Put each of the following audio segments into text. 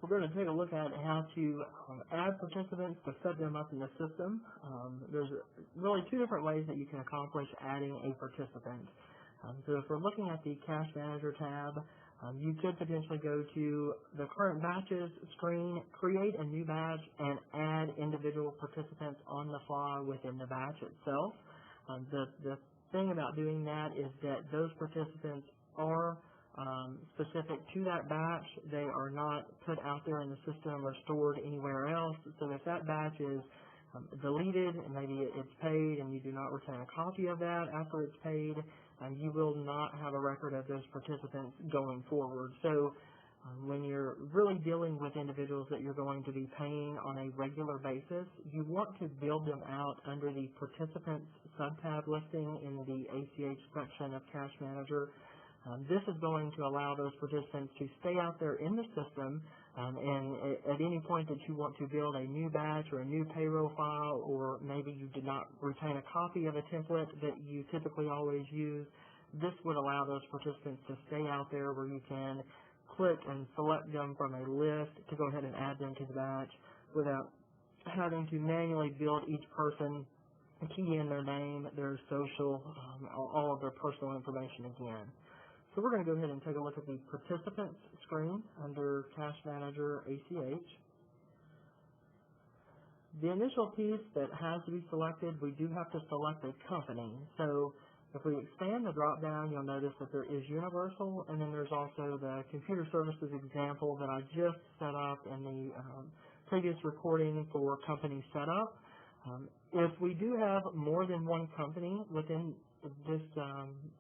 We're going to take a look at how to add participants to set them up in the system. There's really two different ways that you can accomplish adding a participant. So if we're looking at the Cash Manager tab, you could potentially go to the current batches screen, create a new batch, and add individual participants on the fly within the batch itself. The thing about doing that is that those participants are specific to that batch. They are not put out there in the system or stored anywhere else. So if that batch is deleted and maybe it's paid and you do not retain a copy of that after it's paid, you will not have a record of those participants going forward. So when you're really dealing with individuals that you're going to be paying on a regular basis, you want to build them out under the Participants sub-tab listing in the ACH section of Cash Manager. This is going to allow those participants to stay out there in the system, and at any point that you want to build a new batch or a new payroll file, or maybe you did not retain a copy of a template that you typically always use, this would allow those participants to stay out there where you can click and select them from a list to go ahead and add them to the batch without having to manually build each person, key in their name, their social, all of their personal information again. So we're going to go ahead and take a look at the Participants screen under Cash Manager ACH. The initial piece that has to be selected, we do have to select a company. So if we expand the drop-down, you'll notice that there is Universal, and then there's also the Computer Services example that I just set up in the previous recording for Company Setup. If we do have more than one company within this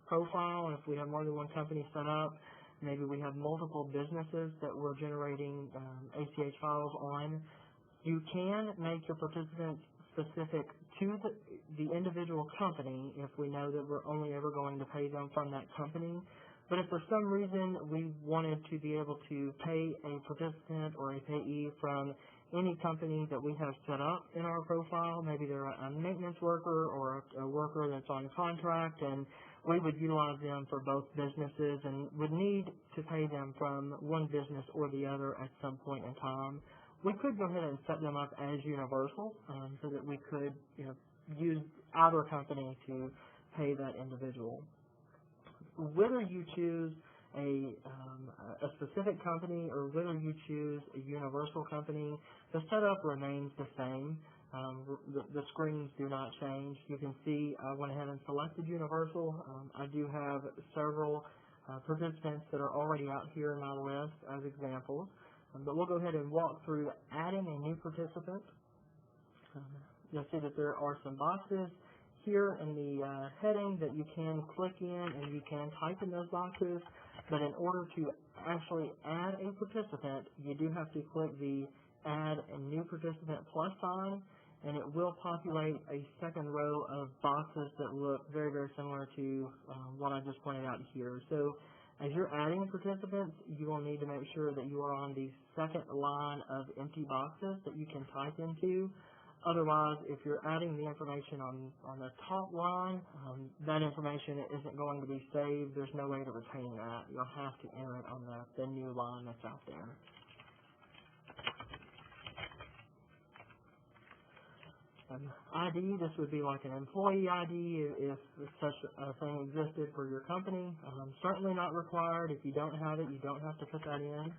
profile, if we have more than one company set up, maybe we have multiple businesses that we're generating ACH files on, you can make your participants specific to the individual company if we know that we're only ever going to pay them from that company. But if for some reason we wanted to be able to pay a participant or a payee from any company that we have set up in our profile, maybe they're a maintenance worker or a worker that's on contract, and we would utilize them for both businesses and would need to pay them from one business or the other at some point in time, we could go ahead and set them up as universal so that we could use either company to pay that individual. Whether you choose a specific company or whether you choose a universal company, the setup remains the same. The screens do not change. You can see I went ahead and selected universal. I do have several participants that are already out here in my list as examples, but we'll go ahead and walk through adding a new participant. You'll see that there are some boxes here in the heading that you can click in and you can type in those boxes, but in order to actually add a participant, you do have to click the Add a New Participant plus sign, and it will populate a second row of boxes that look very, very similar to what I just pointed out here. So as you're adding participants, you will need to make sure that you are on the second line of empty boxes that you can type into. Otherwise, if you're adding the information on the top line, that information isn't going to be saved. There's no way to retain that. You'll have to enter it on the new line that's out there. ID, this would be like an employee ID if such a thing existed for your company. Certainly not required. If you don't have it, you don't have to put that in.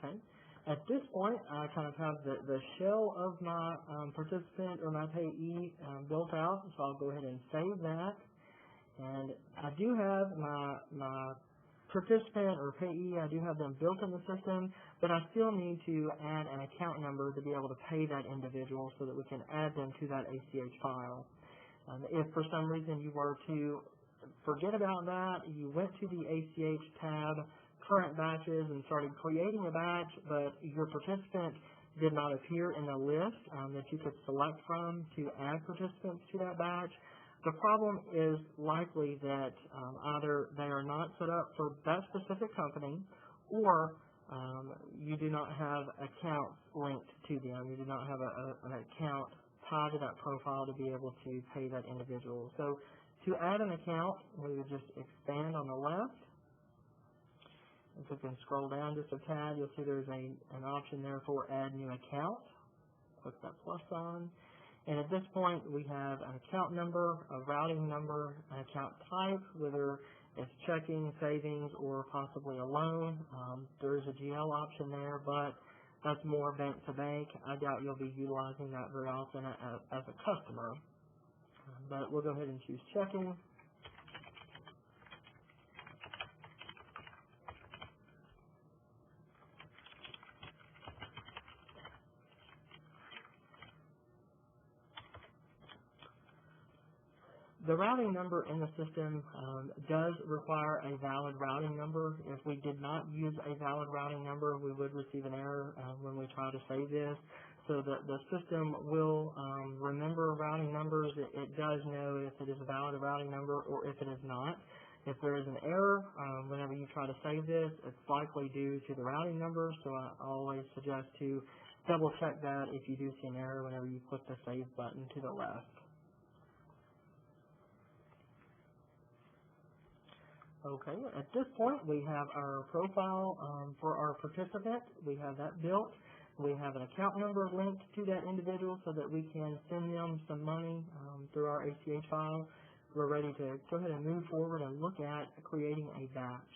Okay. At this point, I kind of have the shell of my participant or my payee built out, so I'll go ahead and save that. And I do have my participant or payee, I do have them built in the system, but I still need to add an account number to be able to pay that individual so that we can add them to that ACH file. If for some reason you were to forget about that, you went to the ACH tab, current batches, and started creating a batch, but your participant did not appear in the list that you could select from to add participants to that batch, the problem is likely that either they are not set up for that specific company, or you do not have accounts linked to them. You do not have an account tied to that profile to be able to pay that individual. So to add an account, we would just expand on the left. If we can scroll down just a tad, you'll see there's an option there for add new account. Click that plus sign. And at this point, we have an account number, a routing number, an account type, whether it's checking, savings, or possibly a loan. There is a GL option there, but that's more bank to bank. I doubt you'll be utilizing that very often as a customer. But we'll go ahead and choose checking. The routing number in the system does require a valid routing number. If we did not use a valid routing number, we would receive an error when we try to save this. So the system will remember routing numbers. It does know if it is a valid routing number or if it is not. If there is an error, whenever you try to save this, it's likely due to the routing number. So I always suggest to double check that if you do see an error whenever you click the save button to the left. Okay, at this point we have our profile for our participant. We have that built. We have an account number linked to that individual so that we can send them some money through our ACH file. We're ready to go ahead and move forward and look at creating a batch.